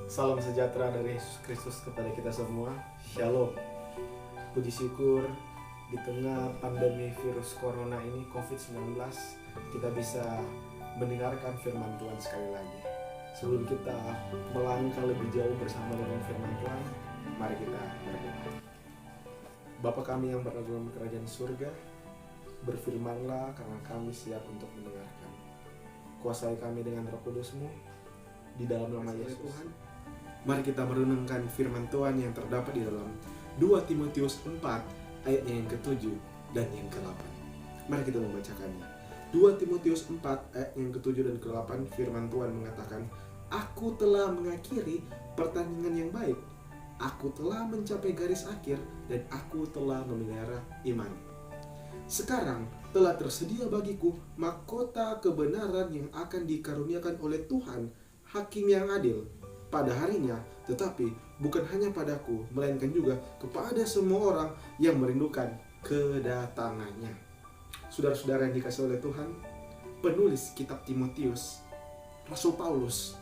Salam sejahtera dari Yesus Kristus kepada kita semua. Shalom. Puji syukur di tengah pandemi virus corona ini COVID-19 kita bisa mendengarkan firman Tuhan sekali lagi. Sebelum kita melangkah lebih jauh bersama dengan firman Tuhan, mari kita berdoa. Bapa kami yang berada dalam kerajaan surga, berfirmanlah karena kami siap untuk mendengarkan. Kuasai kami dengan Roh Kudus-Mu di dalam nama Yesus Tuhan. Mari kita merenungkan firman Tuhan yang terdapat di dalam 2 Timotius 4 ayatnya yang ke-7 dan yang ke-8. Mari kita membacakannya. 2 Timotius 4 ayat yang ke-7 dan ke-8, firman Tuhan mengatakan, "Aku telah mengakhiri pertandingan yang baik. Aku telah mencapai garis akhir dan aku telah memelihara iman. Sekarang telah tersedia bagiku mahkota kebenaran yang akan dikaruniakan oleh Tuhan, Hakim yang adil, pada harinya, tetapi bukan hanya padaku, melainkan juga kepada semua orang yang merindukan kedatangannya." Saudara-saudara yang dikasihi oleh Tuhan, penulis kitab Timotius, Rasul Paulus,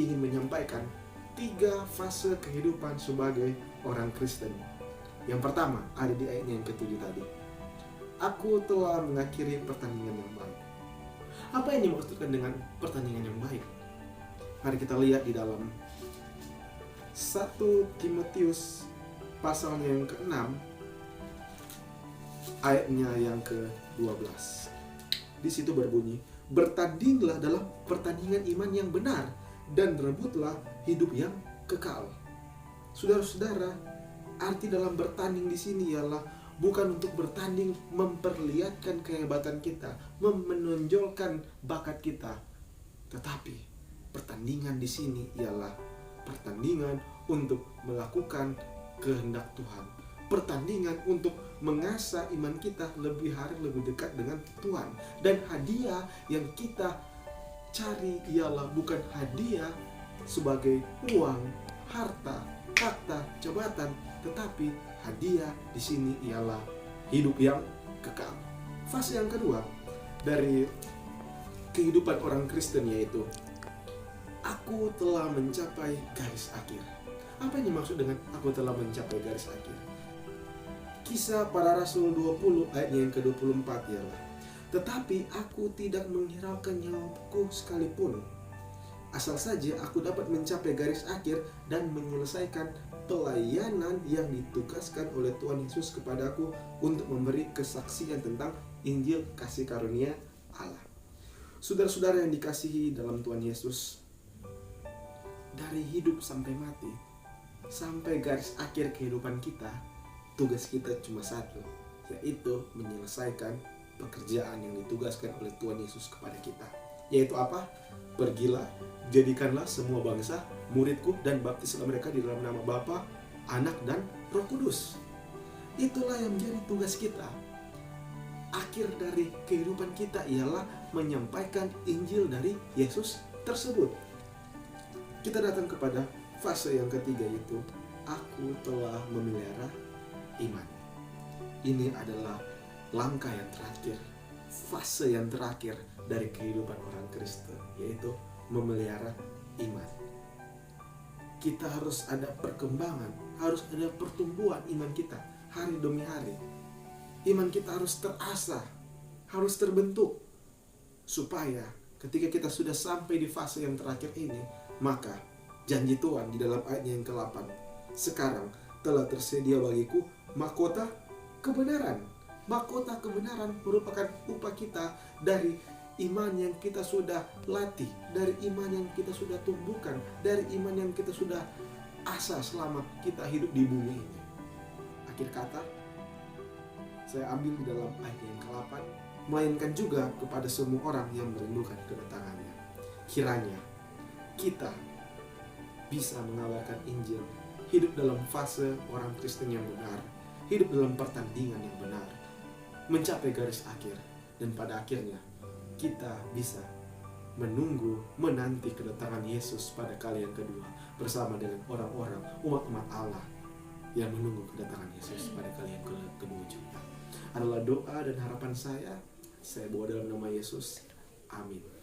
ingin menyampaikan 3 fase kehidupan sebagai orang Kristen. Yang pertama ada di ayatnya yang ke-7 tadi. Aku telah mengakhiri pertandingan yang baik. Apa yang dimaksudkan dengan pertandingan yang baik? Mari kita lihat di dalam 1 Timotius pasalnya yang ke-6 ayatnya yang ke-12. Di situ berbunyi, "Bertandinglah dalam pertandingan iman yang benar dan rebutlah hidup yang kekal." Saudara-saudara, arti dalam bertanding di sini ialah bukan untuk bertanding memperlihatkan kehebatan kita, menonjolkan bakat kita, tetapi pertandingan di sini ialah pertandingan untuk melakukan kehendak Tuhan. Pertandingan untuk mengasah iman kita lebih hari lebih dekat dengan Tuhan. Dan hadiah yang kita cari ialah bukan hadiah sebagai uang, harta, takhta, jabatan, tetapi hadiah di sini ialah hidup yang kekal. Fase yang kedua dari kehidupan orang Kristen yaitu aku telah mencapai garis akhir. Apa yang dimaksud dengan aku telah mencapai garis akhir? Kisah Para Rasul 20 ayat yang ke-24 ialah, "Tetapi aku tidak menghiraukan nyawaku sekalipun, asal saja aku dapat mencapai garis akhir dan menyelesaikan pelayanan yang ditugaskan oleh Tuhan Yesus kepadaku untuk memberi kesaksian tentang Injil kasih karunia Allah." Saudara-saudara yang dikasihi dalam Tuhan Yesus, dari hidup sampai mati, sampai garis akhir kehidupan kita, tugas kita cuma satu, yaitu menyelesaikan pekerjaan yang ditugaskan oleh Tuhan Yesus kepada kita. Yaitu apa? "Pergilah, jadikanlah semua bangsa muridku dan baptislah mereka di dalam nama Bapa, Anak, dan Roh Kudus." Itulah yang menjadi tugas kita. Akhir dari kehidupan kita ialah menyampaikan Injil dari Yesus tersebut. Kita datang kepada fase yang ketiga, yaitu aku telah memelihara iman. Ini adalah langkah yang terakhir, fase yang terakhir dari kehidupan orang Kristen, yaitu memelihara iman. Kita harus ada perkembangan, harus ada pertumbuhan iman kita hari demi hari. Iman kita harus terasah, harus terbentuk, supaya ketika kita sudah sampai di fase yang terakhir ini, maka janji Tuhan di dalam ayatnya yang ke-8, "Sekarang telah tersedia bagiku mahkota kebenaran." Mahkota kebenaran merupakan upah kita dari iman yang kita sudah latih, dari iman yang kita sudah tumbuhkan, dari iman yang kita sudah asah selama kita hidup di bumi ini. Akhir kata, saya ambil di dalam ayat yang ke-8, melainkan juga kepada semua orang yang merindukan kedatangannya. Kiranya kita bisa mengabarkan Injil, hidup dalam fase orang Kristen yang benar, hidup dalam pertandingan yang benar, mencapai garis akhir, dan pada akhirnya kita bisa menanti kedatangan Yesus pada kali yang kedua bersama dengan orang-orang umat-umat Allah yang menunggu kedatangan Yesus pada kali yang kedua juga. Adalah doa dan harapan saya bawa dalam nama Yesus. Amin.